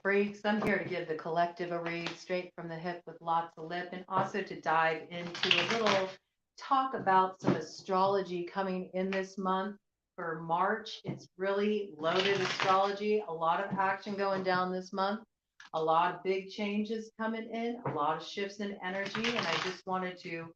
freaks. I'm here to give the collective a read straight from the hip with lots of lip, and also to dive into a little talk about some astrology coming in this month for March. It's really loaded astrology, a lot of action going down this month, a lot of big changes coming in, a lot of shifts in energy, and I just wanted to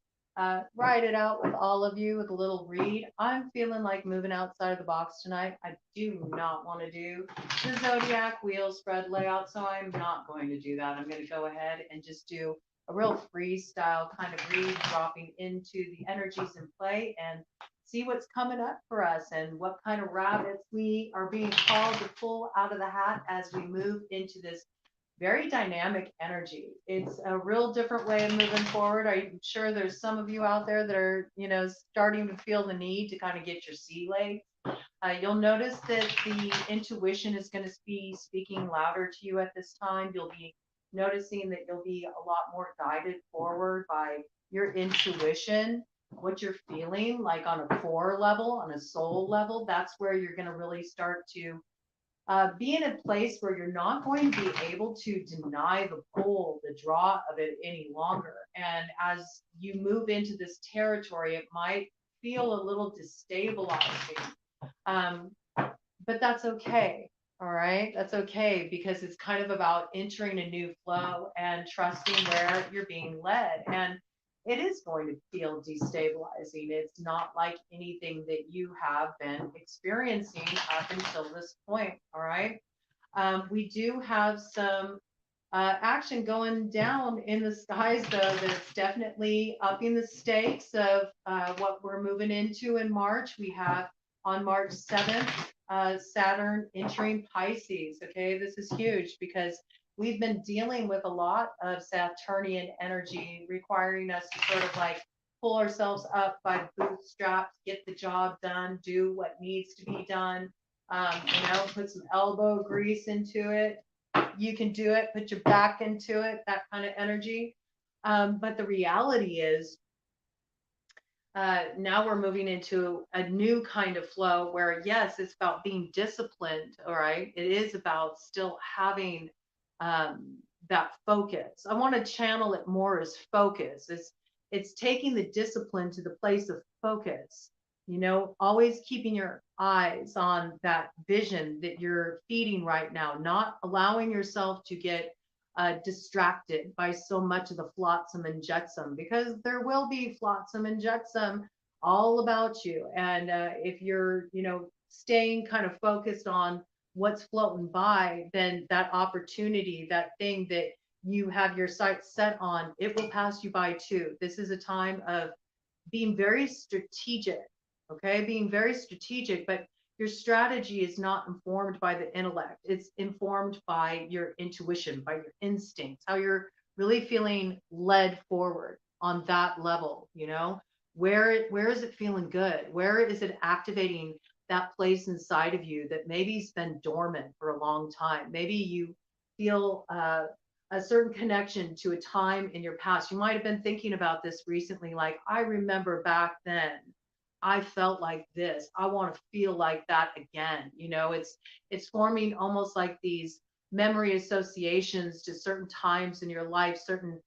ride it out with all of you with a little read. I'm feeling like moving outside of the box tonight. I do not want to do the zodiac wheel spread layout, so I'm not going to do that. I'm going to go ahead and just do a real freestyle kind of read, dropping into the energies in play and see what's coming up for us and what kind of rabbits we are being called to pull out of the hat as we move into this very dynamic energy. It's a real different way of moving forward. I'm sure there's some of you out there that are, starting to feel the need to kind of get your sea legs. You'll notice that the intuition is going to be speaking louder to you at this time. You'll be noticing that you'll be a lot more guided forward by your intuition, what you're feeling like on a core level, on a soul level. That's where you're going to really start to be in a place where you're not going to be able to deny the pull, the draw of it any longer. And as you move into this territory, it might feel a little destabilizing. But that's okay. All right. That's okay, because it's kind of about entering a new flow and trusting where you're being led. And it is going to feel destabilizing. It's not like anything that you have been experiencing up until this point. All right. We do have some action going down in the skies, though, that's definitely upping the stakes of what we're moving into in March. We have on March 7th, Saturn entering Pisces. Okay, this is huge because we've been dealing with a lot of Saturnian energy requiring us to sort of like pull ourselves up by bootstraps, get the job done, do what needs to be done, put some elbow grease into it. You can do it, put your back into it, that kind of energy. But the reality is, now we're moving into a new kind of flow where, yes, it's about being disciplined. All right. It is about still having that focus. I want to channel it more as focus. It's taking the discipline to the place of focus, always keeping your eyes on that vision that you're feeding right now, not allowing yourself to get distracted by so much of the flotsam and jetsam, because there will be flotsam and jetsam all about you. And if you're, staying kind of focused on what's floating by, then that opportunity, that thing that you have your sights set on, it will pass you by too. This is a time of being very strategic, okay? Being very strategic, but your strategy is not informed by the intellect. It's informed by your intuition, by your instincts, how you're really feeling led forward on that level, Where is it feeling good? Where is it activating that place inside of you that maybe's been dormant for a long time? Maybe you feel a certain connection to a time in your past. You might have been thinking about this recently, like, I remember back then I felt like this. I want to feel like that again. It's forming almost like these memory associations to certain times in your life, certain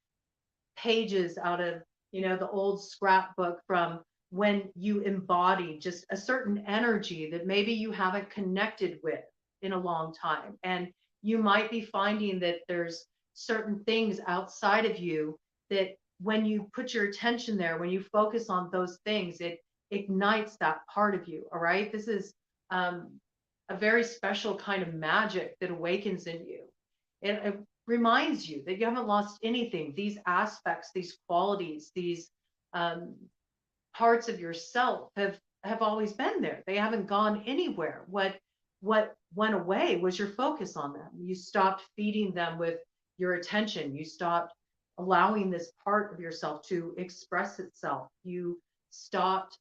pages out of, the old scrapbook from when you embody just a certain energy that maybe you haven't connected with in a long time. And you might be finding that there's certain things outside of you that when you put your attention there, when you focus on those things, it ignites that part of you. All right. This is a very special kind of magic that awakens in you. It reminds you that you haven't lost anything. These aspects, these qualities, these parts of yourself have always been there. They haven't gone anywhere. What went away was your focus on them. You stopped feeding them with your attention. You stopped allowing this part of yourself to express itself. You stopped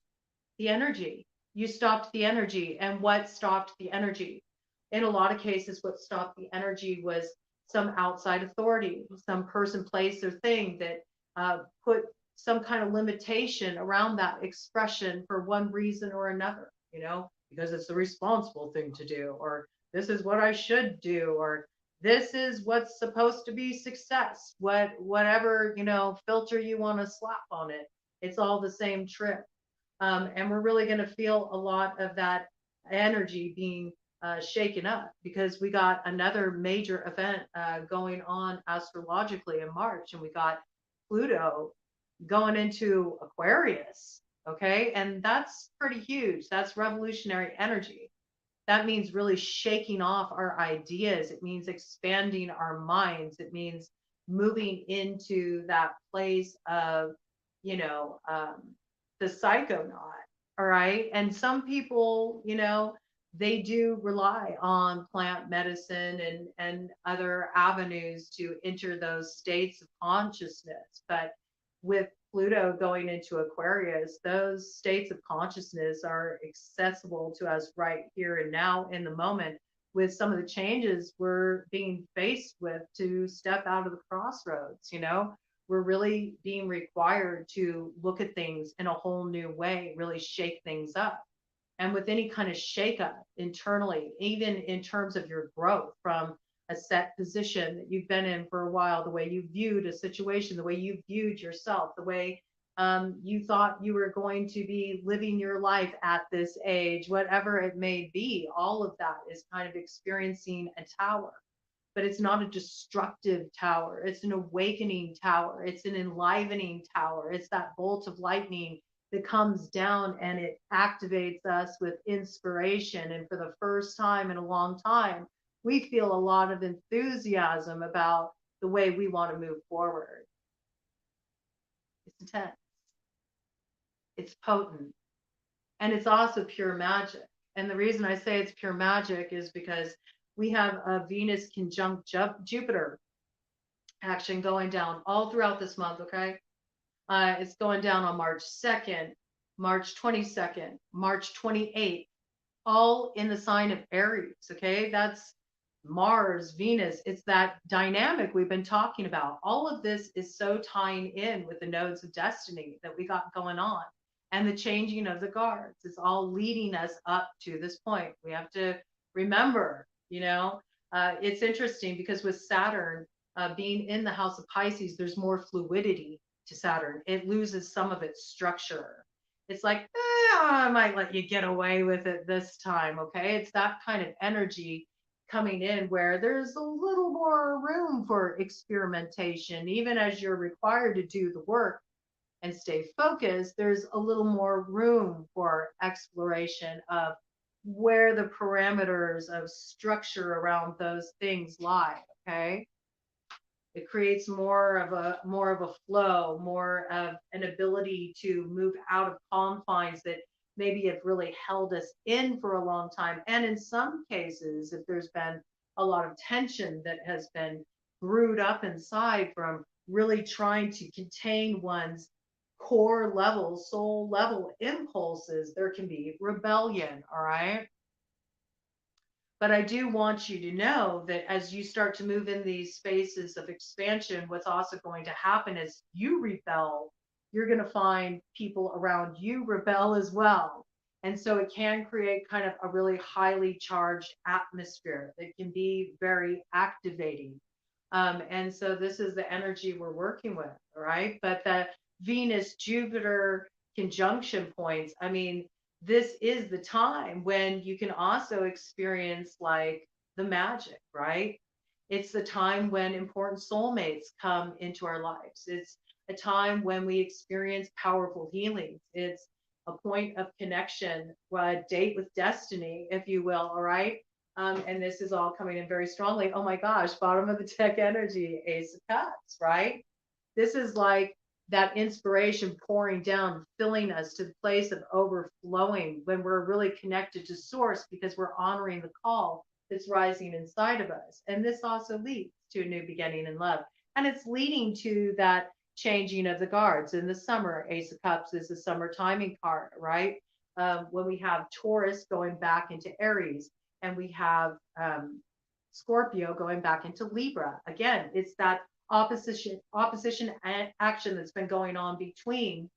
the energy. You stopped the energy. And what stopped the energy? In a lot of cases, what stopped the energy was some outside authority, some person, place, or thing that put some kind of limitation around that expression for one reason or another, because it's the responsible thing to do, or this is what I should do, or This is what's supposed to be success. Whatever, filter you want to slap on it. It's all the same trip. And we're really going to feel a lot of that energy being shaken up because we got another major event going on astrologically in March, and we got Pluto going into Aquarius. Okay. And that's pretty huge. That's revolutionary energy. That means really shaking off our ideas. It means expanding our minds. It means moving into that place of, you know, um, the psychonaut. All right. And some people, they do rely on plant medicine and other avenues to enter those states of consciousness. But with Pluto going into Aquarius, those states of consciousness are accessible to us right here and now in the moment with some of the changes we're being faced with to step out of the crossroads. We're really being required to look at things in a whole new way, really shake things up. And with any kind of shakeup internally, even in terms of your growth from a set position that you've been in for a while, the way you viewed a situation, the way you viewed yourself, the way you thought you were going to be living your life at this age, whatever it may be, all of that is kind of experiencing a tower. But it's not a destructive tower. It's an awakening tower. It's an enlivening tower. It's that bolt of lightning that comes down and it activates us with inspiration. And for the first time in a long time, we feel a lot of enthusiasm about the way we want to move forward. It's intense. It's potent. And it's also pure magic. And the reason I say it's pure magic is because we have a Venus conjunct Jupiter action going down all throughout this month, okay? It's going down on March 2nd, March 22nd, March 28th, all in the sign of Aries, okay? That's Mars, Venus. It's that dynamic we've been talking about. All of this is so tying in with the nodes of destiny that we got going on and the changing of the guards. It's all leading us up to this point. We have to remember, it's interesting because with Saturn being in the house of Pisces, there's more fluidity to Saturn. It loses some of its structure. It's like, I might let you get away with it this time, okay? It's that kind of energy coming in where there's a little more room for experimentation. Even as you're required to do the work and stay focused, there's a little more room for exploration of where the parameters of structure around those things lie, okay? It creates more of a flow, more of an ability to move out of confines that maybe have really held us in for a long time. And in some cases, if there's been a lot of tension that has been brewed up inside from really trying to contain one's core level, soul level impulses, there can be rebellion, all right? But I do want you to know that as you start to move in these spaces of expansion, what's also going to happen is you rebel. You're going to find people around you rebel as well. And so it can create kind of a really highly charged atmosphere that can be very activating. And so this is the energy we're working with, all right? But the Venus Jupiter conjunction points, I mean, this is the time when you can also experience like the magic, right? It's the time when important soulmates come into our lives. It's a time when we experience powerful healings. It's a point of connection, a date with destiny, if you will, all right? And this is all coming in very strongly. Oh my gosh, bottom of the deck energy, Ace of Cups, right? This is like that inspiration pouring down, filling us to the place of overflowing when we're really connected to source because we're honoring the call that's rising inside of us. And this also leads to a new beginning in love. And it's leading to that changing of the guards. In the summer, Ace of Cups is the summer timing card, right? When we have Taurus going back into Aries and we have Scorpio going back into Libra. Again, it's that opposition action that's been going on between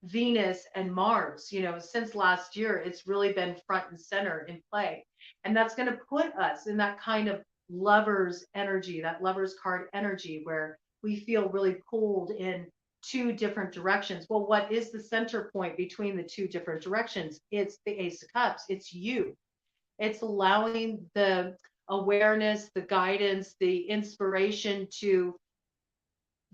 Venus and Mars, since last year, it's really been front and center in play. And that's going to put us in that kind of lover's energy, that lover's card energy, where we feel really pulled in two different directions. Well, what is the center point between the two different directions? It's the Ace of Cups. It's you. It's allowing the awareness, the guidance, the inspiration to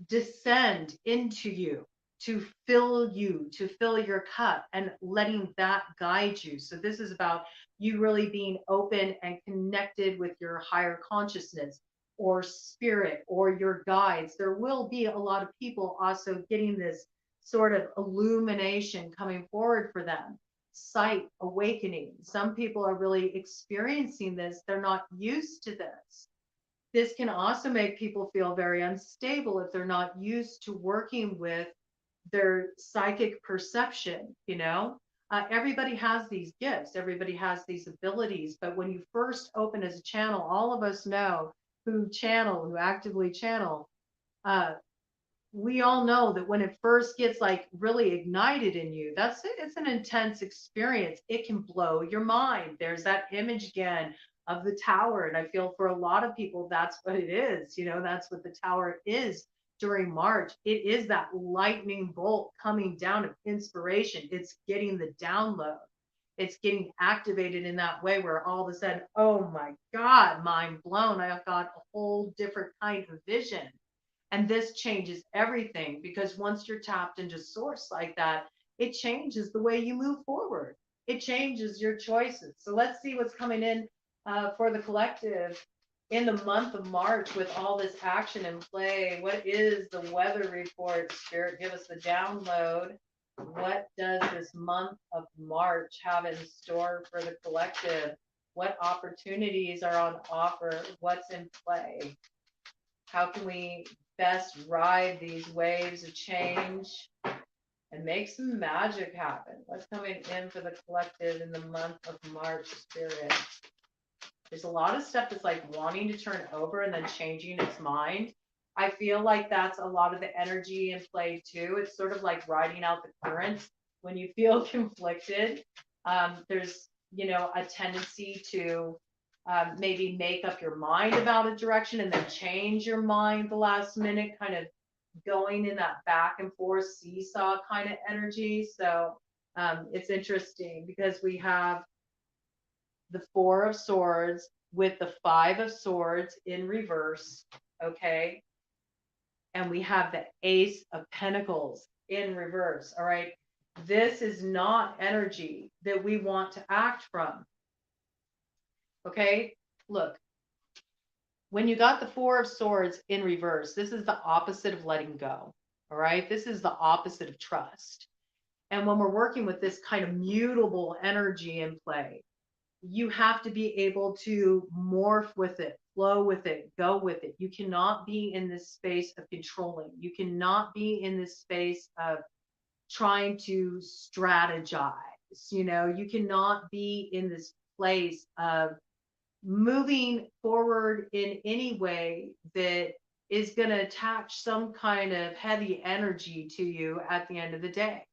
descend into you, to fill your cup and letting that guide you. So this is about you really being open and connected with your higher consciousness or spirit or your guides. There will be a lot of people also getting this sort of illumination coming forward for them. Sight awakening. Some people are really experiencing this. They're not used to this. This can also make people feel very unstable if they're not used to working with their psychic perception. Everybody has these gifts, everybody has these abilities, but when you first open as a channel, all of us know who actively channel, uh, we all know that when it first gets like really ignited in you, that's it. It's an intense experience. It can blow your mind. There's that image again of the tower. And I feel for a lot of people, that's what it is. That's what the tower is during March. It is that lightning bolt coming down of inspiration. It's getting the download. It's getting activated in that way where all of a sudden, oh my God, mind blown. I've got a whole different kind of vision. And this changes everything because once you're tapped into source like that, it changes the way you move forward. It changes your choices. So let's see what's coming in for the collective in the month of March with all this action in play. What is the weather report, Spirit? Give us the download. What does this month of March have in store for the collective? What opportunities are on offer? What's in play? How can we best ride these waves of change and make some magic happen? What's coming in for the collective in the month of March, Spirit? There's a lot of stuff that's like wanting to turn over and then changing its mind. I feel like that's a lot of the energy in play too. It's sort of like riding out the currents when you feel conflicted. There's, a tendency to maybe make up your mind about a direction and then change your mind the last minute, kind of going in that back and forth seesaw kind of energy. So it's interesting because we have the Four of Swords with the Five of Swords in reverse, okay? And we have the Ace of Pentacles in reverse, all right? This is not energy that we want to act from, okay? Look, when you got the Four of Swords in reverse, this is the opposite of letting go, all right? This is the opposite of trust. And when we're working with this kind of mutable energy in play, you have to be able to morph with it, flow with it, go with it. You cannot be in this space of controlling. You cannot be in this space of trying to strategize. You cannot be in this place of moving forward in any way that is going to attach some kind of heavy energy to you at the end of the day.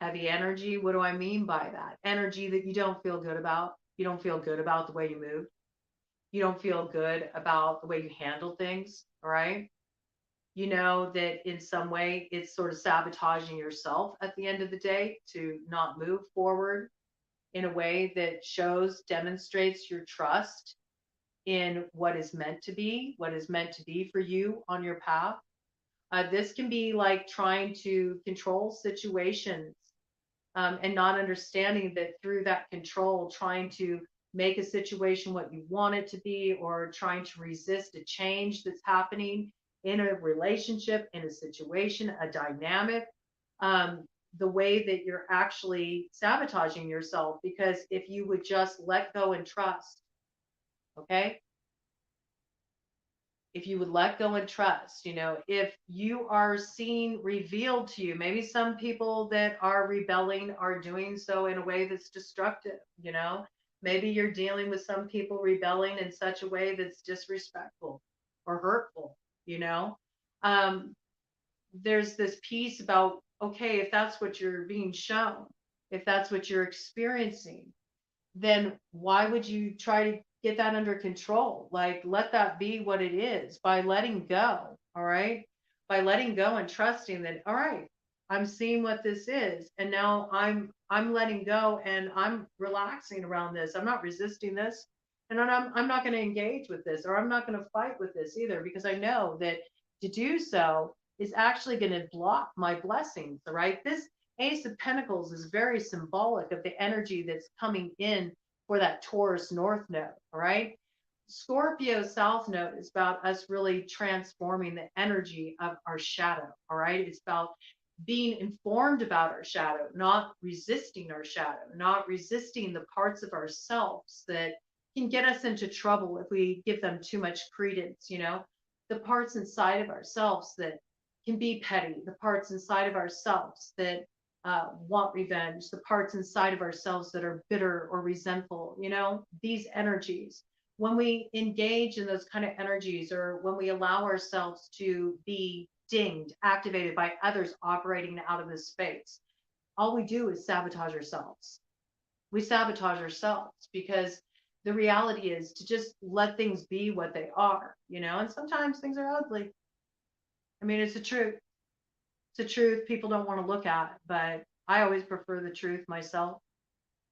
Heavy energy, what do I mean by that? Energy that you don't feel good about. You don't feel good about the way you move. You don't feel good about the way you handle things, all right? You know that in some way it's sort of sabotaging yourself at the end of the day to not move forward in a way that demonstrates your trust in what is meant to be for you on your path. This can be like trying to control situations and not understanding that through that control, trying to make a situation what you want it to be, or trying to resist a change that's happening in a relationship, in a situation, a dynamic, the way that you're actually sabotaging yourself. Because if you would just let go and trust, okay? If you would let go and trust, if you are seeing revealed to you, maybe some people that are rebelling are doing so in a way that's destructive, maybe you're dealing with some people rebelling in such a way that's disrespectful or hurtful, there's this piece about okay, if that's what you're being shown, if that's what you're experiencing, then why would you try to get that under control? Like, let that be what it is by letting go. All right. By letting go and trusting that, all right, I'm seeing what this is. And now I'm letting go and I'm relaxing around this. I'm not resisting this. And I'm not going to engage with this, or I'm not going to fight with this either, because I know that to do so is actually going to block my blessings. All right. This Ace of Pentacles is very symbolic of the energy that's coming in for that Taurus North node, all right? Scorpio South node is about us really transforming the energy of our shadow, all right? It's about being informed about our shadow, not resisting our shadow, not resisting the parts of ourselves that can get us into trouble if we give them too much credence, you know? The parts inside of ourselves that can be petty, the parts inside of ourselves that want revenge, the parts inside of ourselves that are bitter or resentful, you know, these energies. When we engage in those kind of energies, or when we allow ourselves to be dinged, activated by others operating out of this space, all we do is sabotage ourselves. We sabotage ourselves because the reality is to just let things be what they are, you know, and sometimes things are ugly. I mean, it's the truth. It's the truth people don't want to look at, but I always prefer the truth myself.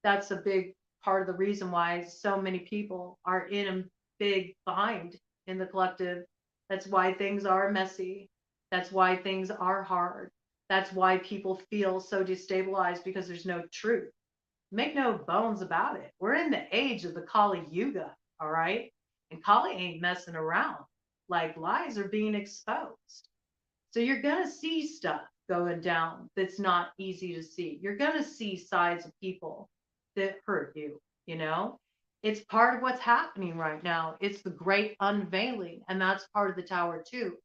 That's a big part of the reason why so many people are in a big bind in the collective. That's why things are messy. That's why things are hard. That's why people feel so destabilized, because there's no truth. Make no bones about it. We're in the age of the Kali Yuga, all right? And Kali ain't messing around. Like, lies are being exposed. So you're going to see stuff going down that's not easy to see. You're going to see sides of people that hurt you, you know? It's part of what's happening right now. It's the great unveiling, and that's part of the tower too.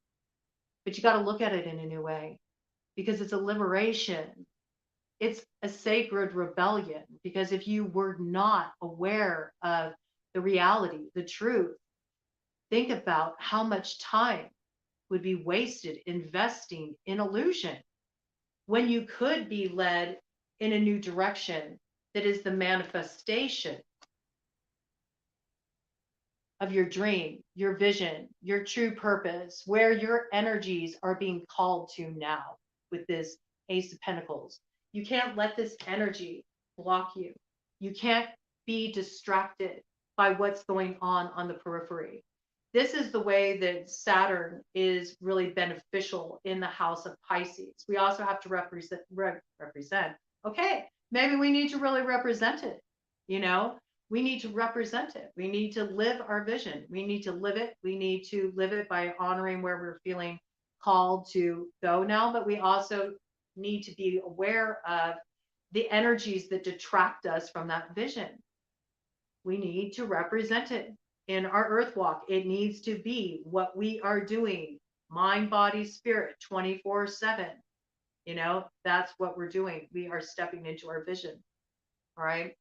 But you got to look at it in a new way, because it's a liberation. It's a sacred rebellion, because if you were not aware of the reality, the truth, think about how much time would be wasted investing in illusion when you could be led in a new direction that is the manifestation of your dream, your vision, your true purpose, where your energies are being called to now with this Ace of Pentacles. You can't let this energy block you. You can't be distracted by what's going on the periphery. This is the way that Saturn is really beneficial in the house of Pisces. We also have to represent. Okay, maybe we need to really represent it. You know, we need to represent it. We need to live our vision. We need to live it. We need to live it by honoring where we're feeling called to go now. But we also need to be aware of the energies that detract us from that vision. We need to represent it in our earth walk. It needs to be what we are doing, mind, body, spirit, 24/7. You know, that's what we're doing. We are stepping into our vision. All right.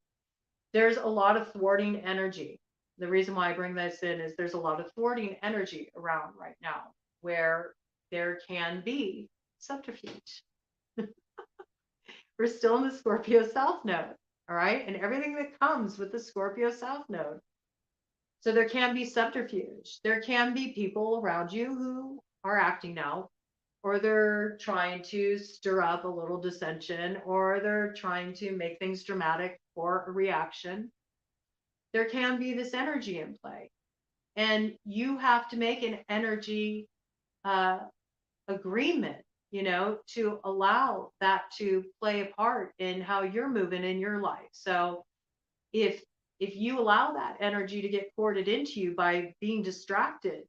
There's a lot of thwarting energy. The reason why I bring this in is there's a lot of thwarting energy around right now, where there can be subterfuge. We're still in the Scorpio South node. All right. And everything that comes with the Scorpio South node. So there can be subterfuge. There can be people around you who are acting out, or they're trying to stir up a little dissension, or they're trying to make things dramatic for a reaction. There can be this energy in play, and you have to make an energy agreement, you know, to allow that to play a part in how you're moving in your life. So if you allow that energy to get ported into you by being distracted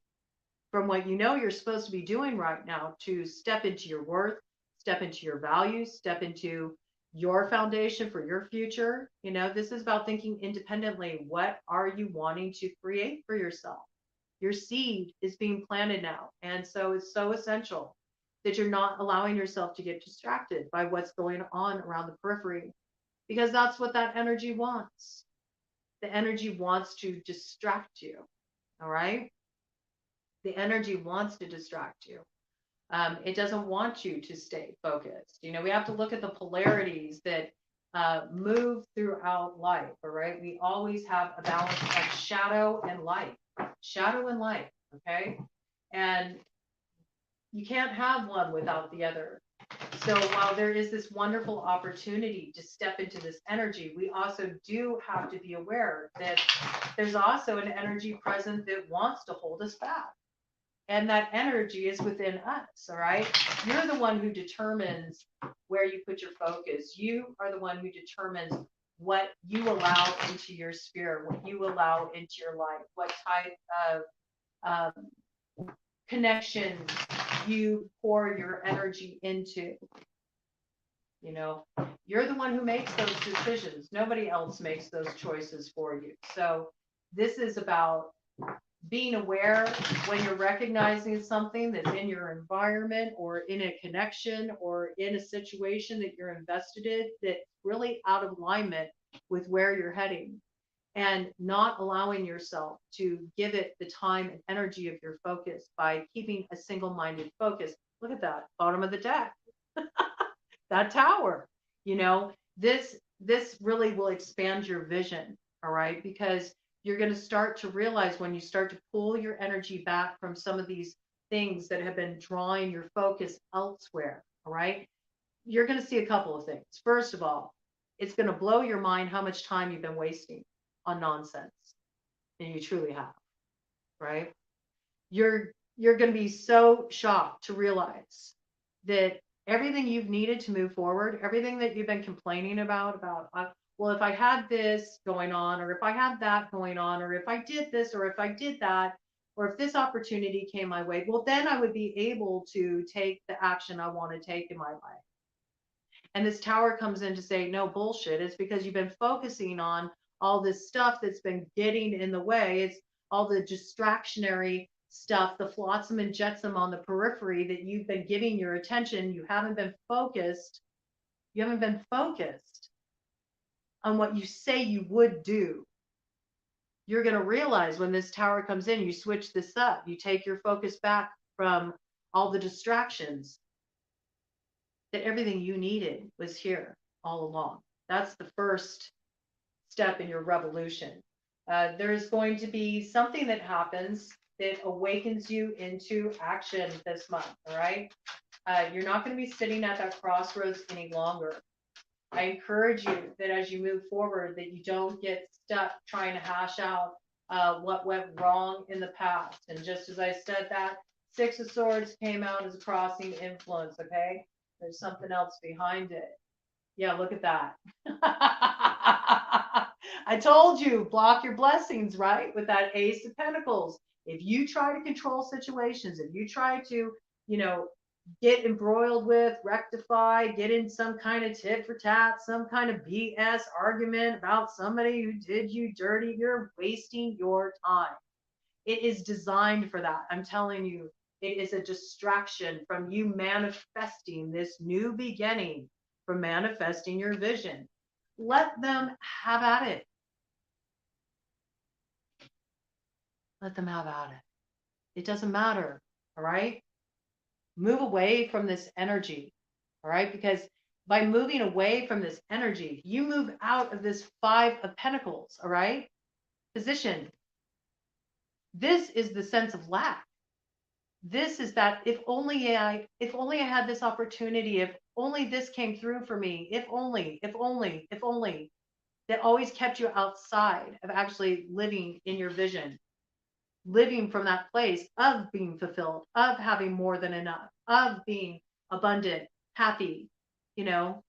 from what you know you're supposed to be doing right now, to step into your worth, step into your values, step into your foundation for your future. You know, this is about thinking independently. What are you wanting to create for yourself? Your seed is being planted now. And so it's so essential that you're not allowing yourself to get distracted by what's going on around the periphery, because that's what that energy wants. The energy wants to distract you. All right. The energy wants to distract you. It doesn't want you to stay focused. You know, we have to look at the polarities that move throughout life. All right. We always have a balance of shadow and light, shadow and light. Okay. And you can't have one without the other. So while there is this wonderful opportunity to step into this energy, we also do have to be aware that there's also an energy present that wants to hold us back. And that energy is within us, all right? You're the one who determines where you put your focus. You are the one who determines what you allow into your spirit, what you allow into your life, what type of connections you pour your energy into. You know, you're the one who makes those decisions. Nobody else makes those choices for you. So this is about being aware when you're recognizing something that's in your environment or in a connection or in a situation that you're invested in that's really out of alignment with where you're heading, and not allowing yourself to give it the time and energy of your focus by keeping a single-minded focus. Look at that, bottom of the deck. That tower, you know, this really will expand your vision, all right? Because you're going to start to realize when you start to pull your energy back from some of these things that have been drawing your focus elsewhere, all right? You're going to see a couple of things. First of all, it's going to blow your mind how much time you've been wasting on nonsense, and you truly have, right? You're going to be so shocked to realize that everything you've needed to move forward, everything that you've been complaining about, well, if I had this going on, or if I had that going on, or if I did this, or if I did that, or if this opportunity came my way, well, then I would be able to take the action I want to take in my life. And this tower comes in to say, no, bullshit. It's because you've been focusing on all this stuff that's been getting in the way. It's all the distractionary stuff, the flotsam and jetsam on the periphery that you've been giving your attention. You haven't been focused. You haven't been focused on what you say you would do. You're going to realize when this tower comes in, you switch this up, you take your focus back from all the distractions, that everything you needed was here all along. That's the first step in your revolution. There's going to be something that happens that awakens you into action this month, all right? You're not going to be sitting at that crossroads any longer. I encourage you that as you move forward, that you don't get stuck trying to hash out what went wrong in the past. And just as I said that, Six of Swords came out as a crossing influence, okay? There's something else behind it. Yeah, look at that. I told you, block your blessings, right? With that Ace of Pentacles. If you try to control situations, if you try to, you know, get embroiled with, rectify, get in some kind of tit for tat, some kind of BS argument about somebody who did you dirty, you're wasting your time. It is designed for that. I'm telling you, it is a distraction from you manifesting this new beginning, from manifesting your vision. Let them have at it. Let them have at it. It doesn't matter. All right. Move away from this energy. All right. Because by moving away from this energy, you move out of this Five of Pentacles. All right. Position. This is the sense of lack. This is that if only I had this opportunity, if only this came through for me, if only, that always kept you outside of actually living in your vision, living from that place of being fulfilled, of having more than enough, of being abundant, happy, you know,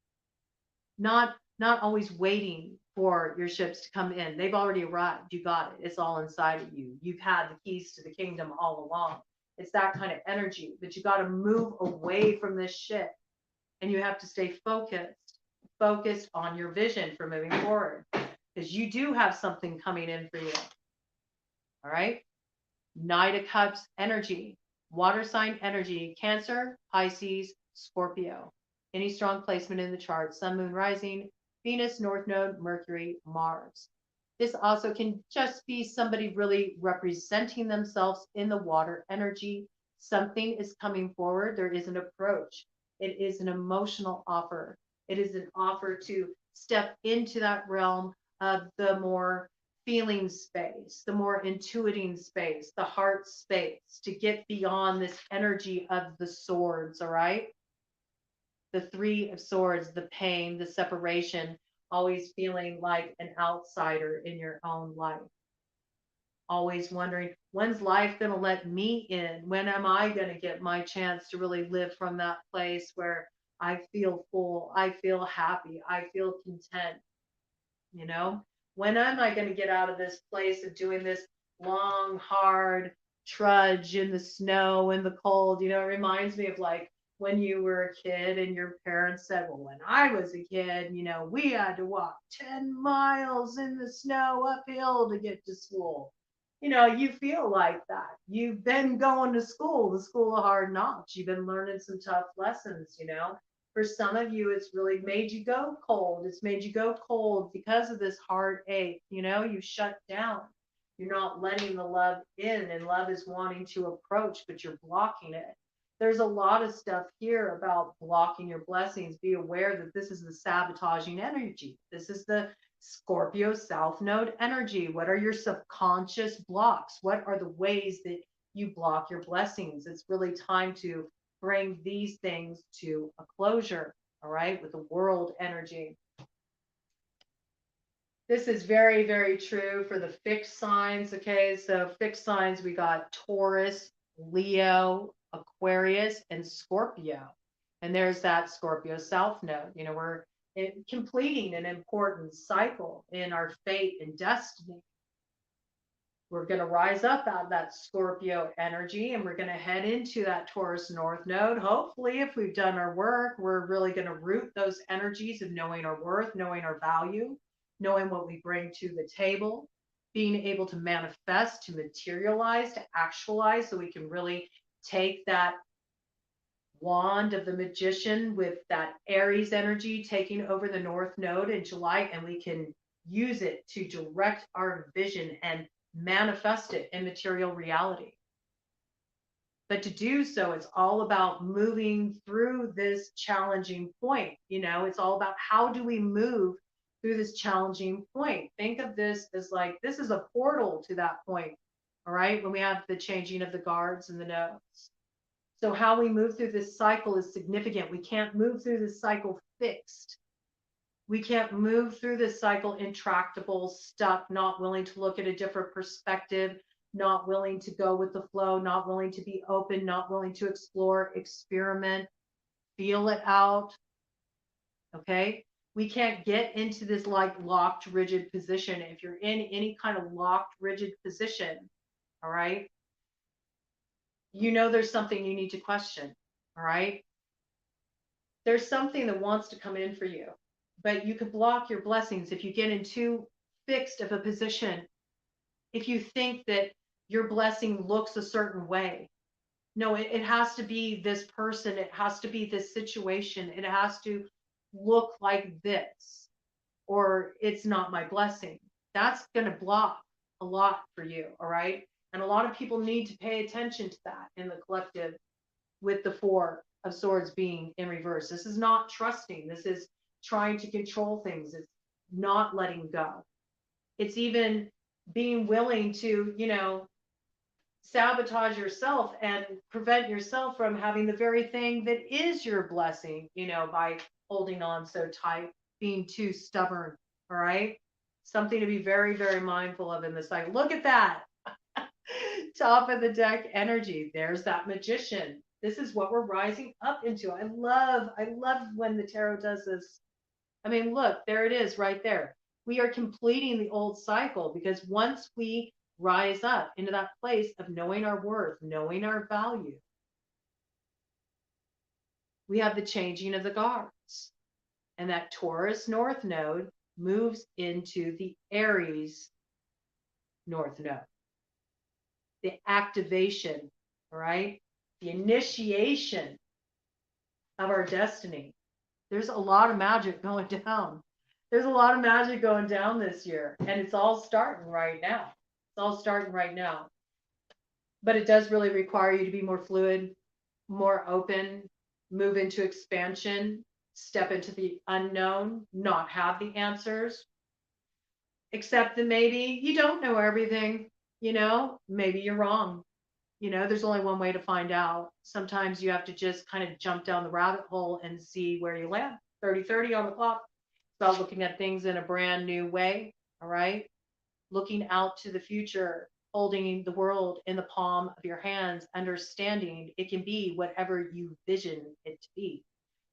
not always waiting for your ships to come in. They've already arrived. You got it. It's all inside of you. You've had the keys to the kingdom all along. It's that kind of energy, but you got to move away from this shit, and you have to stay focused on your vision for moving forward, because you do have something coming in for you. All right. Knight of Cups energy, water sign energy, Cancer, Pisces, Scorpio. Any strong placement in the chart, Sun, Moon, Rising, Venus, North Node, Mercury, Mars. This also can just be somebody really representing themselves in the water energy. Something is coming forward. There is an approach. It is an emotional offer. It is an offer to step into that realm of the more feeling space, the more intuiting space, the heart space, to get beyond this energy of the swords, all right? The Three of Swords, the pain, the separation, always feeling like an outsider in your own life. Always wondering, when's life going to let me in? When am I going to get my chance to really live from that place where I feel full, I feel happy, I feel content? You know, when am I going to get out of this place of doing this long, hard trudge in the snow and the cold? You know, it reminds me of like when you were a kid and your parents said, well, when I was a kid, you know, we had to walk 10 miles in the snow uphill to get to school. You know, you feel like that. You've been going to school, the school of hard knocks. You've been learning some tough lessons, you know. For some of you, it's really made you go cold. It's made you go cold because of this heartache. You know, you shut down. You're not letting the love in, and love is wanting to approach, but you're blocking it. There's a lot of stuff here about blocking your blessings. Be aware that this is the sabotaging energy. This is the Scorpio South Node energy. What are your subconscious blocks? What are the ways that you block your blessings? It's really time to bring these things to a closure, all right, with the world energy. This is very, very true for the fixed signs, okay? So fixed signs, we got Taurus, Leo, Aquarius, and Scorpio. And there's that Scorpio South Node. You know, we're completing an important cycle in our fate and destiny. We're going to rise up out of that Scorpio energy, and we're going to head into that Taurus North Node. Hopefully, if we've done our work, we're really going to root those energies of knowing our worth, knowing our value, knowing what we bring to the table, being able to manifest, to materialize, to actualize, so we can really take that wand of the magician with that Aries energy taking over the North Node in July, and we can use it to direct our vision and manifest it in material reality. But to do so, it's all about moving through this challenging point. You know, it's all about how do we move through this challenging point. Think of this as like, this is a portal to that point. All right. When we have the changing of the guards and the nodes. So how we move through this cycle is significant. We can't move through this cycle fixed. We can't move through this cycle intractable, stuck, not willing to look at a different perspective, not willing to go with the flow, not willing to be open, not willing to explore, experiment, feel it out. Okay? We can't get into this like locked, rigid position. If you're in any kind of locked, rigid position, all right, you know there's something you need to question, all right? There's something that wants to come in for you, but you could block your blessings if you get in too fixed of a position. If you think that your blessing looks a certain way, no, it has to be this person, it has to be this situation, it has to look like this, or it's not my blessing. That's going to block a lot for you, all right? And a lot of people need to pay attention to that in the collective, with the Four of Swords being in reverse. This is not trusting. This is trying to control things. It's not letting go. It's even being willing to, you know, sabotage yourself and prevent yourself from having the very thing that is your blessing, you know, by holding on so tight, being too stubborn. All right. Something to be very, very mindful of in this cycle. Look at that. Top of the deck energy. There's that magician. This is what we're rising up into. I love when the tarot does this. I mean, look, there it is right there. We are completing the old cycle, because once we rise up into that place of knowing our worth, knowing our value, we have the changing of the guards. And that Taurus North Node moves into the Aries North Node. The activation, right? The initiation of our destiny. There's a lot of magic going down. There's a lot of magic going down this year, and it's all starting right now. It's all starting right now. but it does really require you to be more fluid, more open, move into expansion, step into the unknown, not have the answers, accept that maybe you don't know everything, maybe you're wrong. There's only one way to find out. Sometimes you have to just kind of jump down the rabbit hole and see where you land. 30-30 on the clock. About looking at things in a brand new way. All right. Looking out to the future, holding the world in the palm of your hands, understanding it can be whatever you vision it to be.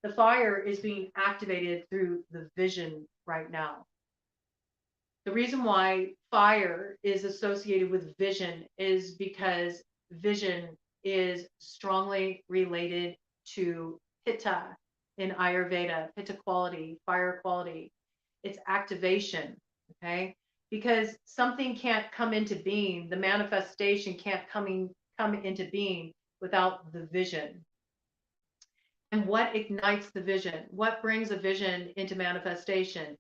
The fire is being activated through the vision right now. The reason why fire is associated with vision is because vision is strongly related to pitta in Ayurveda, pitta quality, fire quality. It's activation, okay? Because something can't come into being, the manifestation can't come into being without the vision. And what ignites the vision? What brings a vision into manifestation?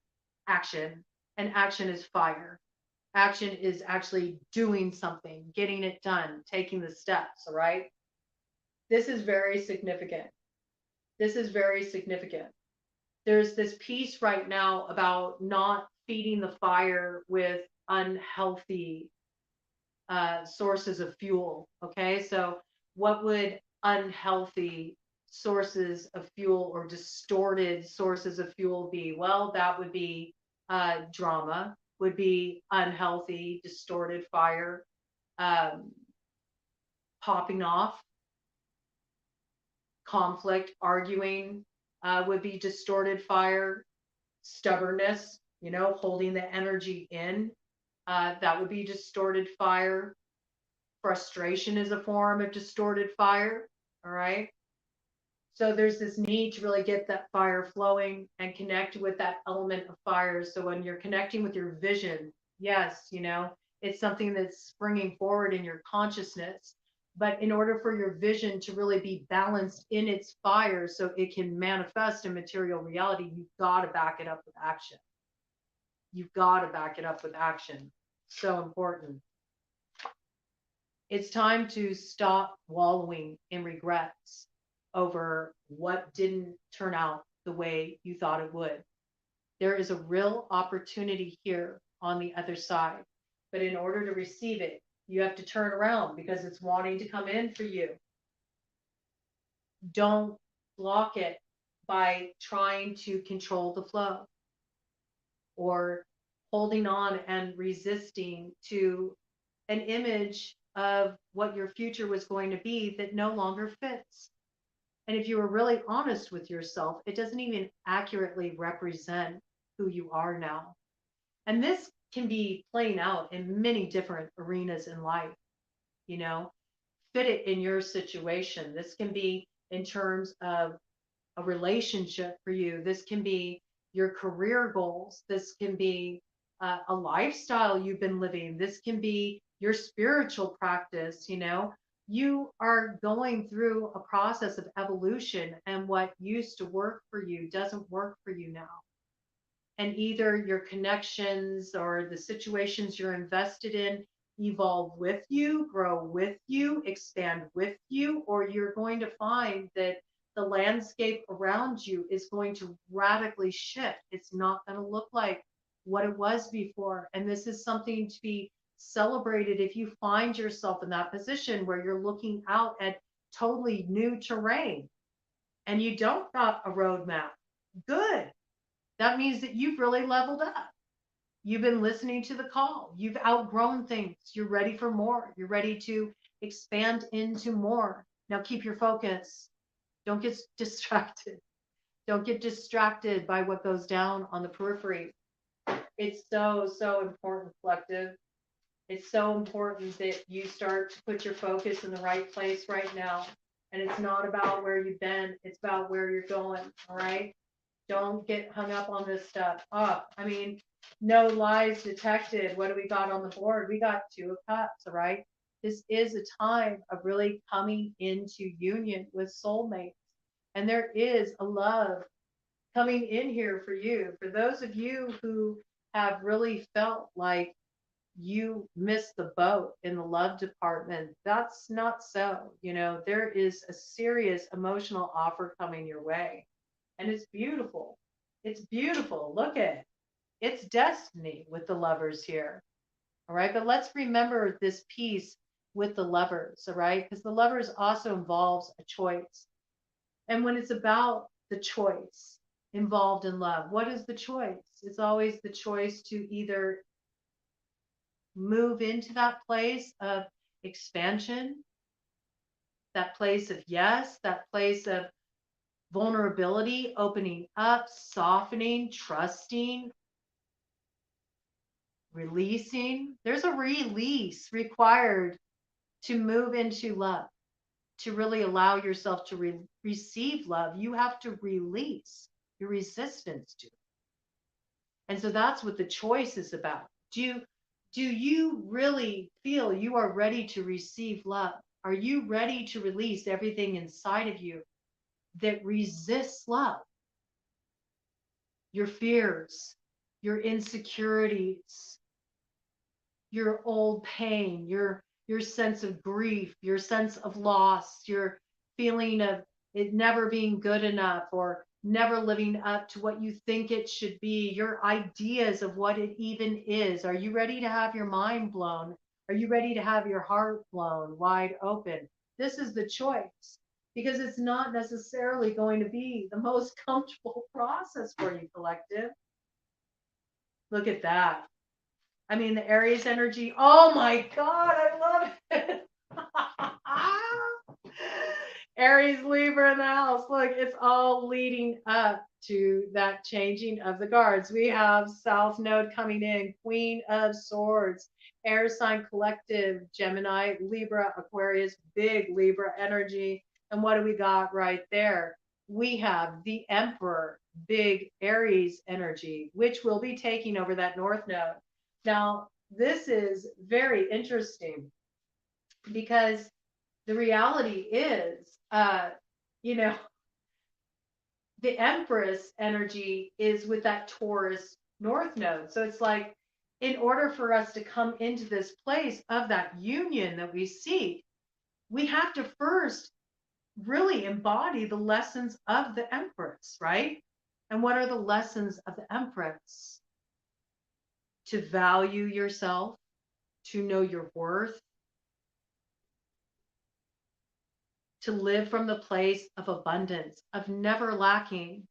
Action. And action is fire. Action is actually doing something, getting it done, taking the steps, all right? This is very significant. This is very significant. There's this piece right now about not feeding the fire with unhealthy sources of fuel, okay? So what would unhealthy sources of fuel or distorted sources of fuel be? Well, that would be drama, would be unhealthy, distorted fire, popping off, conflict, arguing would be distorted fire, stubbornness, holding the energy in, that would be distorted fire. Frustration is a form of distorted fire, all right? So there's this need to really get that fire flowing and connect with that element of fire. So when you're connecting with your vision, yes, it's something that's springing forward in your consciousness. But in order for your vision to really be balanced in its fire so it can manifest in material reality, you've got to back it up with action. You've got to back it up with action. So important. It's time to stop wallowing in regrets over what didn't turn out the way you thought it would. There is a real opportunity here on the other side. But in order to receive it, you have to turn around because it's wanting to come in for you. Don't block it by trying to control the flow or holding on and resisting to an image of what your future was going to be that no longer fits. And if you were really honest with yourself, it doesn't even accurately represent who you are now. And this can be playing out in many different arenas in life, fit it in your situation. This can be in terms of a relationship for you. This can be your career goals. This can be a lifestyle you've been living. This can be your spiritual practice, You are going through a process of evolution, and what used to work for you doesn't work for you now. And either your connections or the situations you're invested in evolve with you, grow with you, expand with you, or you're going to find that the landscape around you is going to radically shift. It's not going to look like what it was before. And this is something to be celebrated if you find yourself in that position where you're looking out at totally new terrain and you don't got a roadmap. Good. That means that you've really leveled up. You've been listening to the call. You've outgrown things. You're ready for more. You're ready to expand into more. Now keep your focus. Don't get distracted. Don't get distracted by what goes down on the periphery. It's so, so important, collective. It's so important that you start to put your focus in the right place right now. And it's not about where you've been. It's about where you're going. All right. Don't get hung up on this stuff. No lies detected. What do we got on the board? We got 2 of Cups, all right? This is a time of really coming into union with soulmates. And there is a love coming in here for you. For those of you who have really felt like you missed the boat in the love department. That's not so. You know, there is a serious emotional offer coming your way. And it's beautiful. It's beautiful. Look at it. It's destiny with the lovers here. All right. But let's remember this piece with the lovers. All right. Because the lovers also involves a choice. And when it's about the choice involved in love, what is the choice? It's always the choice to either move into that place of expansion, that place of yes, that place of vulnerability, opening up, softening, trusting, releasing. There's a release required to move into love, to really allow yourself to receive love. You have to release your resistance to it. And so that's what the choice is about. Do you really feel you are ready to receive love? Are you ready to release everything inside of you that resists love? Your fears, your insecurities, your old pain, your sense of grief, your sense of loss, your feeling of it never being good enough or never living up to what you think it should be, your ideas of what it even is. Are you ready to have your mind blown? Are you ready to have your heart blown wide open? This is the choice, because it's not necessarily going to be the most comfortable process for you, collective. Look at that. I mean, the Aries energy. Oh my God, I love it. Aries, Libra in the house. Look, it's all leading up to that changing of the guards. We have South Node coming in, Queen of Swords, air sign collective, Gemini, Libra, Aquarius, big Libra energy. And what do we got right there? We have the Emperor, big Aries energy, which will be taking over that North Node. Now, this is very interesting because the reality is, you know, the Empress energy is with that Taurus North Node. So it's like, in order for us to come into this place of that union that we seek, we have to first really embody the lessons of the Empress, right? And what are the lessons of the Empress? To value yourself, to know your worth, to live from the place of abundance, of never lacking,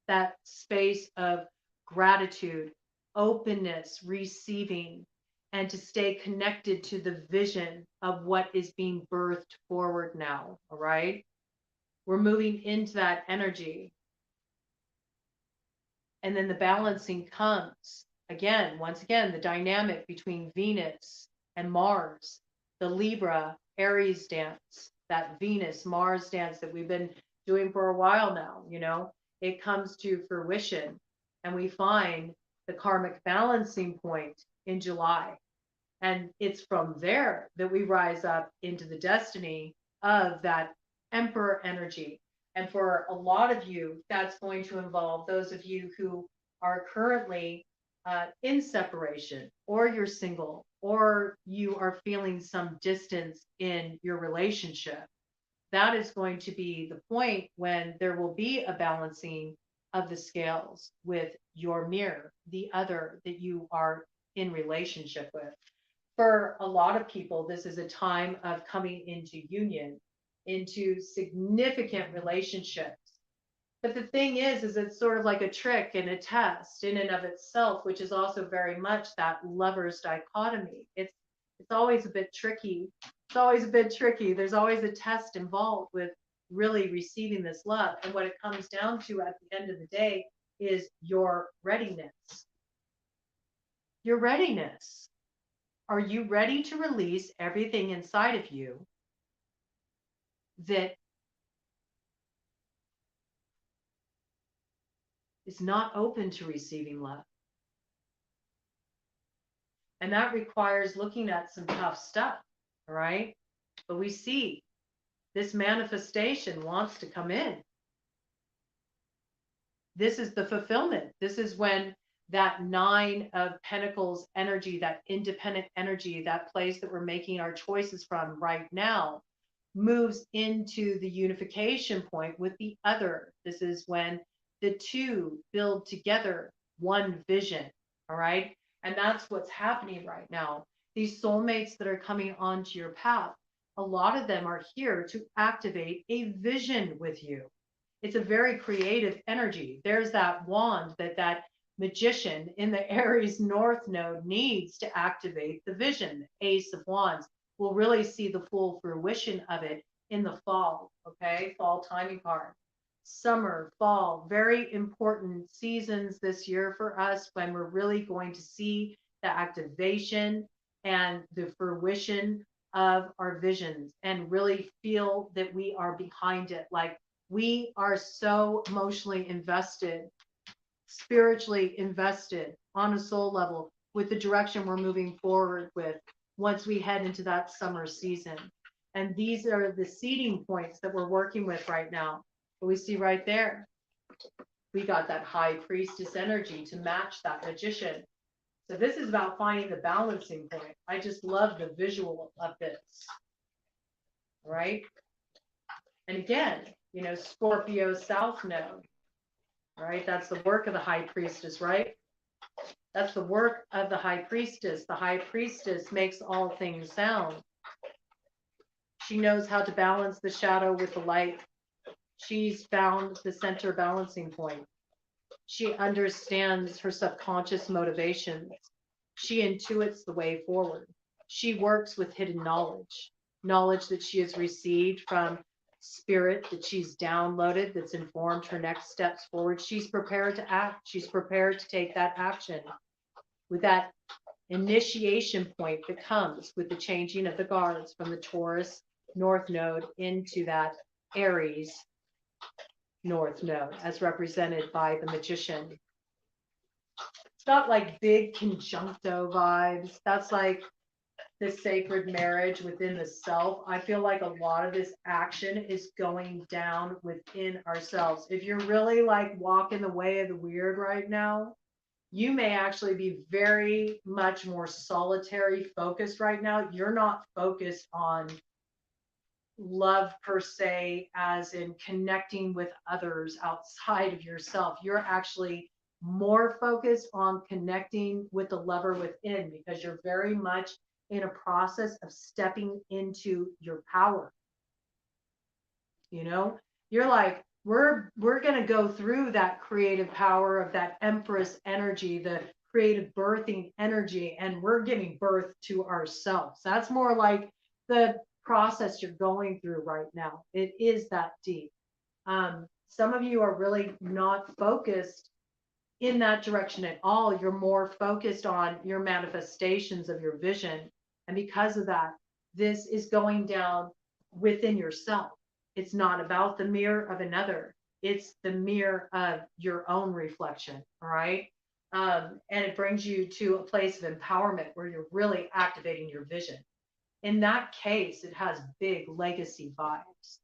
that space of gratitude, openness, receiving, and to stay connected to the vision of what is being birthed forward now. All right. We're moving into that energy. And then the balancing comes again, once again, the dynamic between Venus and Mars, the Libra Aries dance, that Venus Mars dance that we've been doing for a while now, you know, it comes to fruition. And we find the karmic balancing point in July. And it's from there that we rise up into the destiny of that Emperor energy. And for a lot of you, that's going to involve those of you who are currently in separation, or you're single, or you are feeling some distance in your relationship. That is going to be the point when there will be a balancing of the scales with your mirror, the other that you are in relationship with. For a lot of people, this is a time of coming into union, into significant relationships. But the thing is it's sort of like a trick and a test in and of itself, which is also very much that lover's dichotomy. It's always a bit tricky. It's always a bit tricky. There's always a test involved with really receiving this love. And what it comes down to at the end of the day is your readiness. Your readiness. Are you ready to release everything inside of you that is not open to receiving love? And that requires looking at some tough stuff, all right? But we see this manifestation wants to come in. This is the fulfillment. This is when that 9 of Pentacles energy, that independent energy, that place that we're making our choices from right now, moves into the unification point with the other. This is when the two build together one vision. All right. And that's what's happening right now. These soulmates that are coming onto your path, a lot of them are here to activate a vision with you. It's a very creative energy. There's that wand that magician in the Aries North node needs to activate the vision. The Ace of Wands will really see the full fruition of it in the fall. Okay, fall timing card. Summer, fall, very important seasons this year for us when we're really going to see the activation and the fruition of our visions and really feel that we are behind it. Like, we are so emotionally invested, spiritually invested on a soul level with the direction we're moving forward with once we head into that summer season. And these are the seeding points that we're working with right now. What we see right there, we got that high priestess energy to match that magician. So this is about finding the balancing point. I just love the visual of this. All right. And again, you know, Scorpio South node, right? That's the work of the high priestess, right? That's the work of the high priestess. The high priestess makes all things sound. She knows how to balance the shadow with the light. She's found the center balancing point. She understands her subconscious motivations. She intuits the way forward. She works with hidden knowledge, knowledge that she has received from spirit, that she's downloaded, that's informed her next steps forward. She's prepared to act. She's prepared to take that action with that initiation point that comes with the changing of the guards from the Taurus North Node into that Aries North Node, as represented by the magician. It's not like big conjuncto vibes. That's like the sacred marriage within the self. I feel like a lot of this action is going down within ourselves. If you're really like walking the way of the weird right now, you may actually be very much more solitary focused right now. You're not focused on love per se, as in connecting with others outside of yourself. You're actually more focused on connecting with the lover within, because you're very much in a process of stepping into your power. You know, you're like, we're going to go through that creative power of that Empress energy, the creative birthing energy, and we're giving birth to ourselves. That's more like the process you're going through right now. It is that deep. Some of you are really not focused in that direction at all. You're more focused on your manifestations of your vision. And because of that, this is going down within yourself. It's not about the mirror of another. It's the mirror of your own reflection. All right. And it brings you to a place of empowerment where you're really activating your vision. In that case, it has big legacy vibes.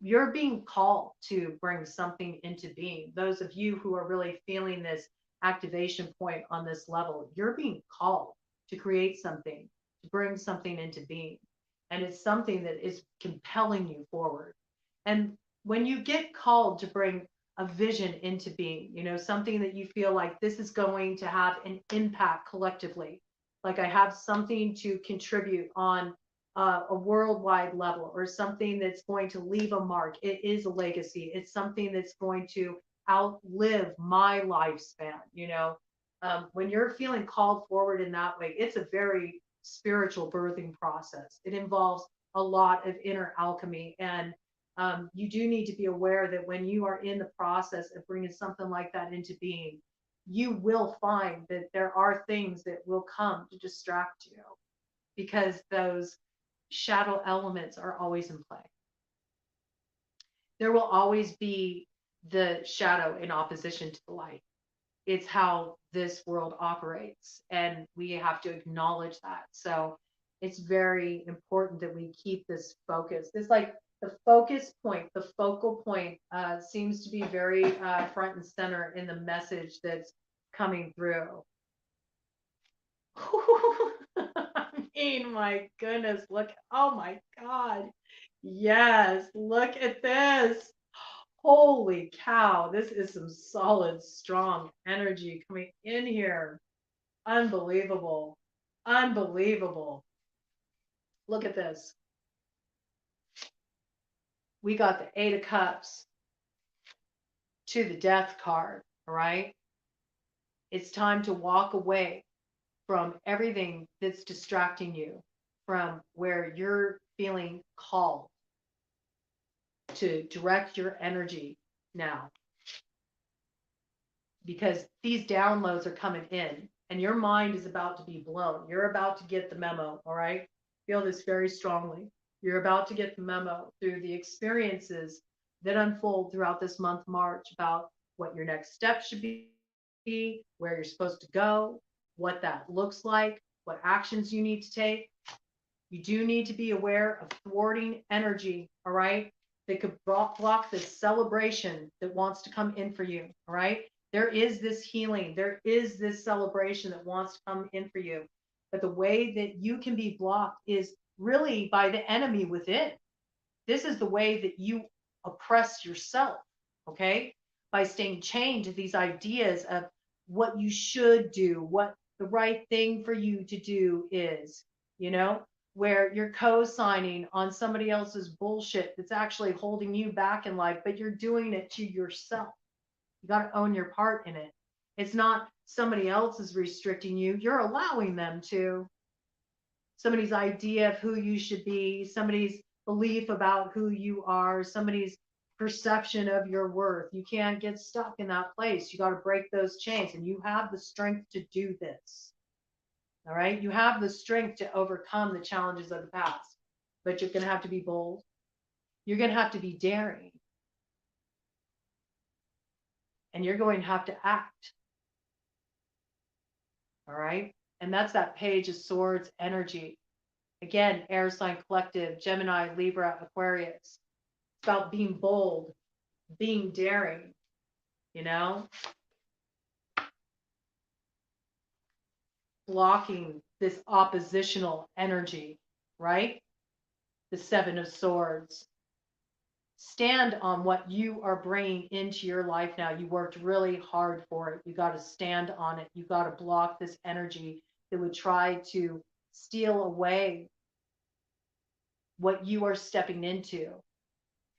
You're being called to bring something into being. Those of you who are really feeling this activation point on this level, you're being called to create something, to bring something into being. And it's something that is compelling you forward. And when you get called to bring a vision into being, you know, something that you feel like this is going to have an impact collectively, like I have something to contribute on a worldwide level, or something that's going to leave a mark. It is a legacy. It's something that's going to outlive my lifespan. You know, when you're feeling called forward in that way, it's a very spiritual birthing process. It involves a lot of inner alchemy. And you do need to be aware that when you are in the process of bringing something like that into being, you will find that there are things that will come to distract you, because those shadow elements are always in play. There will always be the shadow in opposition to the light. It's how this world operates, and we have to acknowledge that. So it's very important that we keep this focus. It's like the focus point, the focal point seems to be very front and center in the message that's coming through. I mean, my goodness, look. Oh my God. Yes, look at this. Holy cow. This is some solid, strong energy coming in here. Unbelievable. Unbelievable. Look at this. We got the Eight of Cups to the Death card, all right? It's time to walk away from everything that's distracting you from where you're feeling called to direct your energy now. Because these downloads are coming in and your mind is about to be blown. You're about to get the memo, all right? Feel this very strongly. You're about to get the memo through the experiences that unfold throughout this month, March, about what your next step should be, where you're supposed to go, what that looks like, what actions you need to take. You do need to be aware of thwarting energy, all right? That could block this celebration that wants to come in for you, all right? There is this healing. There is this celebration that wants to come in for you. But the way that you can be blocked is really by the enemy within. This is the way that you oppress yourself, okay? By staying chained to these ideas of what you should do, what the right thing for you to do is, you know, where you're co-signing on somebody else's bullshit that's actually holding you back in life, but you're doing it to yourself. You got to own your part in it. It's not somebody else is restricting you. You're allowing them to. Somebody's idea of who you should be, somebody's belief about who you are, somebody's perception of your worth. You can't get stuck in that place. You got to break those chains, and you have the strength to do this. All right. You have the strength to overcome the challenges of the past, but you're going to have to be bold. You're going to have to be daring. And you're going to have to act. All right. And that's that Page of Swords energy. Again, air sign collective, Gemini, Libra, Aquarius. It's about being bold, being daring, you know, blocking this oppositional energy, right? The Seven of Swords. Stand on what you are bringing into your life now. You worked really hard for it. You got to stand on it. You got to block this energy that would try to steal away what you are stepping into.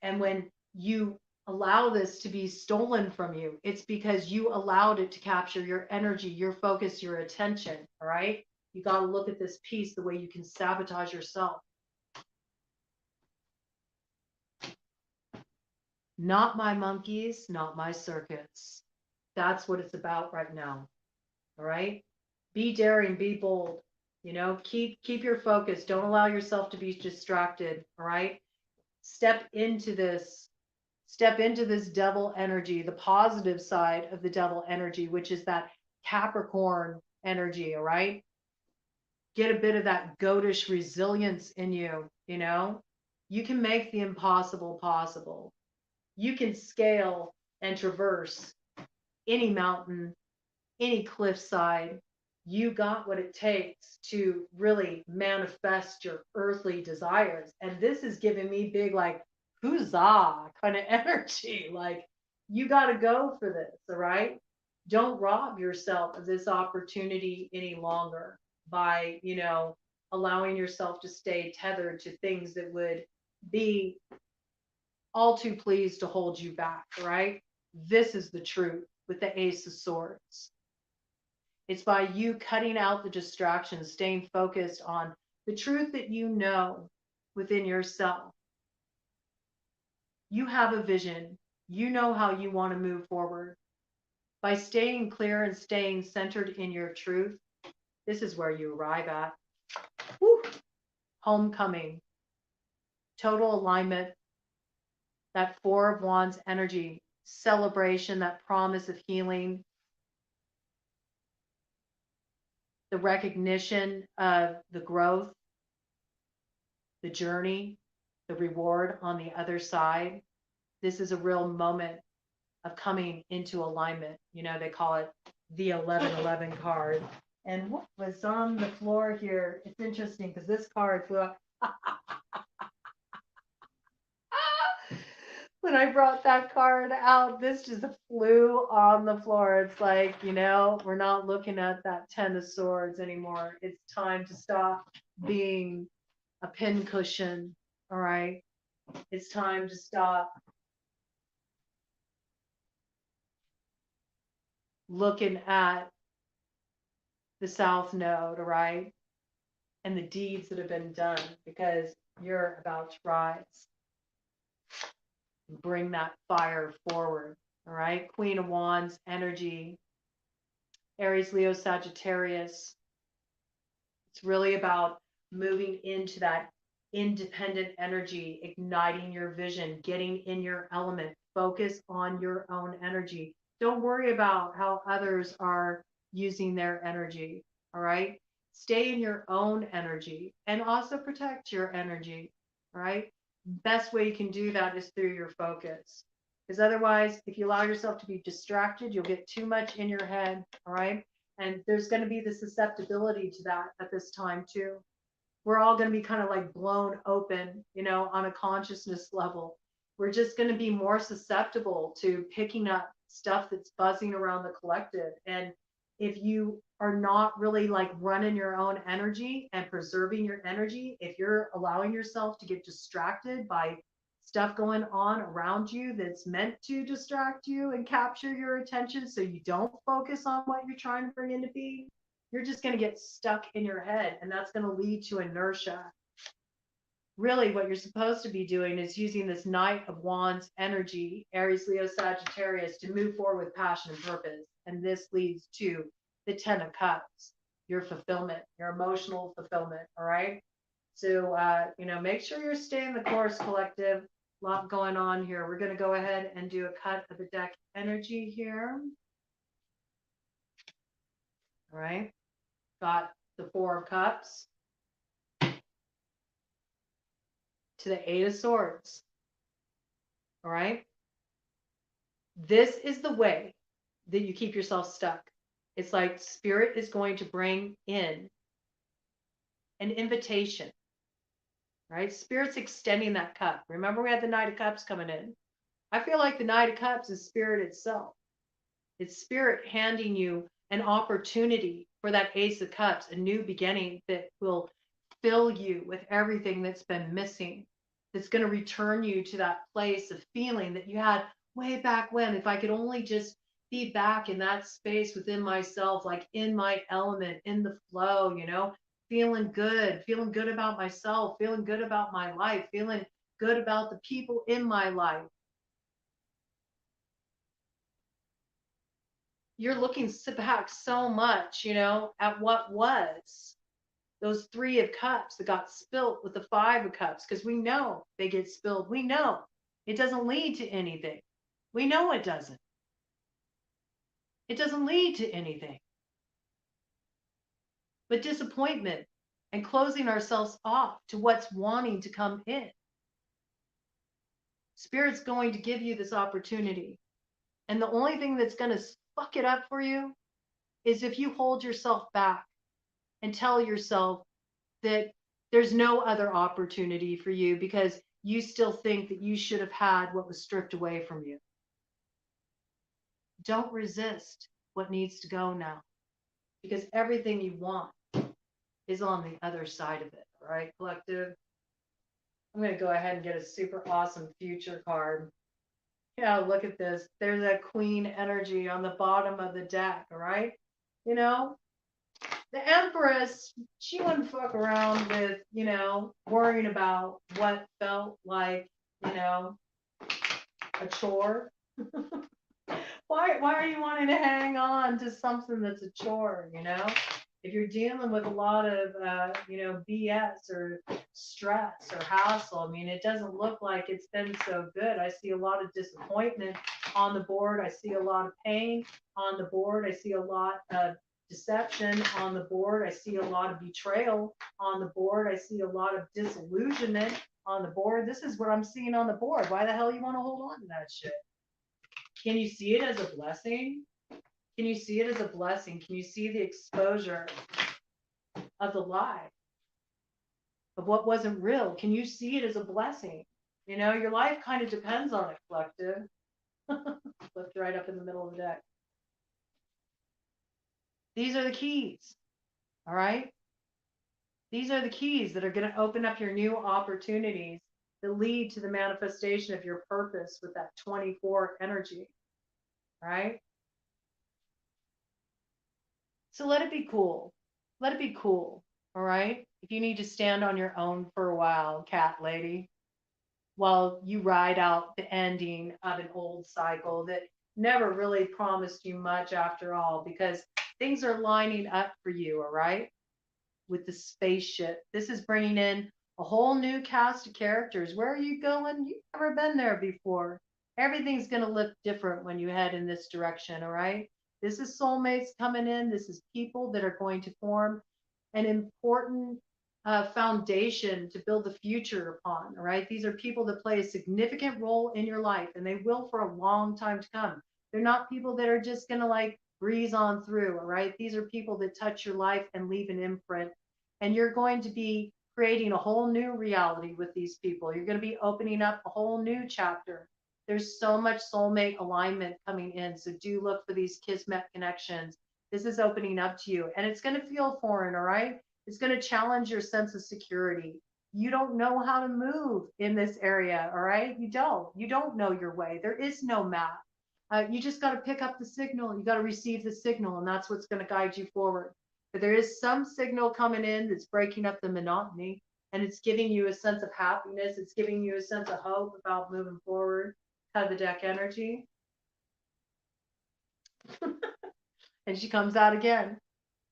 And when you allow this to be stolen from you, it's because you allowed it to capture your energy, your focus, your attention. All right. You got to look at this piece, the way you can sabotage yourself. Not my monkeys, not my circus. That's what it's about right now. All right. Be daring, be bold. You know, keep your focus. Don't allow yourself to be distracted. All right. Step into this devil energy, the positive side of the devil energy, which is that Capricorn energy. All right. Get a bit of that goatish resilience in you. You know, you can make the impossible possible. You can scale and traverse any mountain, any cliffside. You got what it takes to really manifest your earthly desires. And this is giving me big, like, huzzah kind of energy. Like, you got to go for this, all right? Don't rob yourself of this opportunity any longer by, you know, allowing yourself to stay tethered to things that would be all too pleased to hold you back, right? This is the truth with the Ace of Swords. It's by you cutting out the distractions, staying focused on the truth that you know within yourself. You have a vision. You know how you want to move forward. By staying clear and staying centered in your truth, this is where you arrive at. Woo! Homecoming. Total alignment. That Four of Wands energy. Celebration, that promise of healing. The recognition of the growth, the journey, the reward on the other side. This is a real moment of coming into alignment. You know, they call it the 1111 card. And what was on the floor here? It's interesting because this card flew up. When I brought that card out, this just flew on the floor. It's like, we're not looking at that 10 of swords anymore. It's time to stop being a pincushion. All right. It's time to stop looking at the South Node, all right, and the deeds that have been done, because you're about to rise. Bring that fire forward, all right? Queen of Wands energy, Aries, Leo, Sagittarius. It's really about moving into that independent energy, igniting your vision, getting in your element. Focus on your own energy. Don't worry about how others are using their energy, all right? Stay in your own energy and also protect your energy, all right? Best way you can do that is through your focus. Because otherwise, if you allow yourself to be distracted, you'll get too much in your head, all right? And there's going to be the susceptibility to that at this time too. We're all going to be kind of like blown open, on a consciousness level. We're just going to be more susceptible to picking up stuff that's buzzing around the collective. And if you are not really like running your own energy and preserving your energy, if you're allowing yourself to get distracted by stuff going on around you that's meant to distract you and capture your attention so you don't focus on what you're trying to bring into being, you're just going to get stuck in your head, and that's going to lead to inertia. Really, what you're supposed to be doing is using this Knight of Wands energy, Aries, Leo, Sagittarius, to move forward with passion and purpose. And this leads to the 10 of Cups, your fulfillment, your emotional fulfillment. All right. So, make sure you're staying the course, collective. A lot going on here. We're going to go ahead and do a cut of the deck energy here. All right. Got the 4 of Cups to the 8 of Swords. All right. This is the way that you keep yourself stuck. It's like Spirit is going to bring in an invitation, right? Spirit's extending that cup. Remember, we had the Knight of Cups coming in. I feel like the Knight of Cups is Spirit itself. It's Spirit handing you an opportunity for that Ace of Cups, a new beginning that will fill you with everything that's been missing, that's going to return you to that place of feeling that you had way back when. If I could only just be back in that space within myself, like in my element, in the flow, feeling good about myself, feeling good about my life, feeling good about the people in my life. You're looking back so much, at what was those 3 of Cups that got spilt with the 5 of Cups, because we know they get spilled. We know it doesn't lead to anything. We know it doesn't. It doesn't lead to anything but disappointment and closing ourselves off to what's wanting to come in. Spirit's going to give you this opportunity. And the only thing that's going to fuck it up for you is if you hold yourself back and tell yourself that there's no other opportunity for you because you still think that you should have had what was stripped away from you. Don't resist what needs to go now, because everything you want is on the other side of it. All right, collective? I'm going to go ahead and get a super awesome future card. Yeah, look at this. There's that Queen energy on the bottom of the deck, all right? The Empress, she wouldn't fuck around with, worrying about what felt like, a chore. Why are you wanting to hang on to something that's a chore, If you're dealing with a lot of, BS or stress or hassle, it doesn't look like it's been so good. I see a lot of disappointment on the board. I see a lot of pain on the board. I see a lot of deception on the board. I see a lot of betrayal on the board. I see a lot of disillusionment on the board. This is what I'm seeing on the board. Why the hell you want to hold on to that shit? Can you see it as a blessing? Can you see it as a blessing? Can you see the exposure of the lie, of what wasn't real? Can you see it as a blessing? You know, your life kind of depends on it, collective. Flipped right up in the middle of the deck. These are the keys. All right. These are the keys that are going to open up your new opportunities that lead to the manifestation of your purpose with that 24 energy. Right. So let it be cool. Let it be cool. All right. If you need to stand on your own for a while, cat lady, while you ride out the ending of an old cycle that never really promised you much after all, because things are lining up for you. All right. With the spaceship. This is bringing in a whole new cast of characters. Where are you going? You've never been there before. Everything's going to look different when you head in this direction, all right? This is soulmates coming in. This is people that are going to form an important foundation to build the future upon, all right? These are people that play a significant role in your life, and they will for a long time to come. They're not people that are just going to like breeze on through, all right? These are people that touch your life and leave an imprint. And you're going to be creating a whole new reality with these people. You're going to be opening up a whole new chapter. There's so much soulmate alignment coming in. So do look for these kismet connections. This is opening up to you. And it's going to feel foreign, all right? It's going to challenge your sense of security. You don't know how to move in this area, all right? You don't. You don't know your way. There is no map. You just got to pick up the signal. You got to receive the signal, and that's what's going to guide you forward. But there is some signal coming in that's breaking up the monotony, and it's giving you a sense of happiness. It's giving you a sense of hope about moving forward. Have the deck energy. And she comes out again.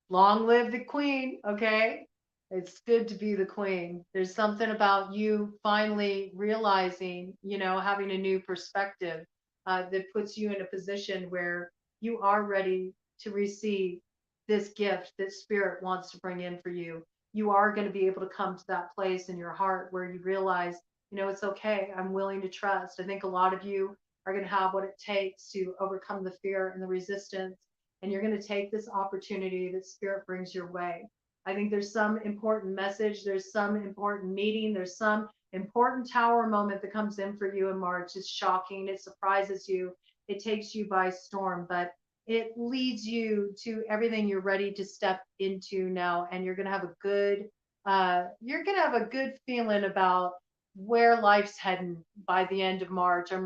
Long live the queen, okay? It's good to be the queen. There's something about you finally realizing, you know, having a new perspective that puts you in a position where you are ready to receive this gift that spirit wants to bring in for you. You are going to be able to come to that place in your heart where you realize, you know, it's okay. I'm willing to trust. I think a lot of you are going to have what it takes to overcome the fear and the resistance. And you're going to take this opportunity that spirit brings your way. I think there's some important message. There's some important meeting. There's some important tower moment that comes in for you in March. It's shocking. It surprises you. It takes you by storm, but it leads you to everything you're ready to step into now. And you're going to have a good feeling about where life's heading by the end of March. I'm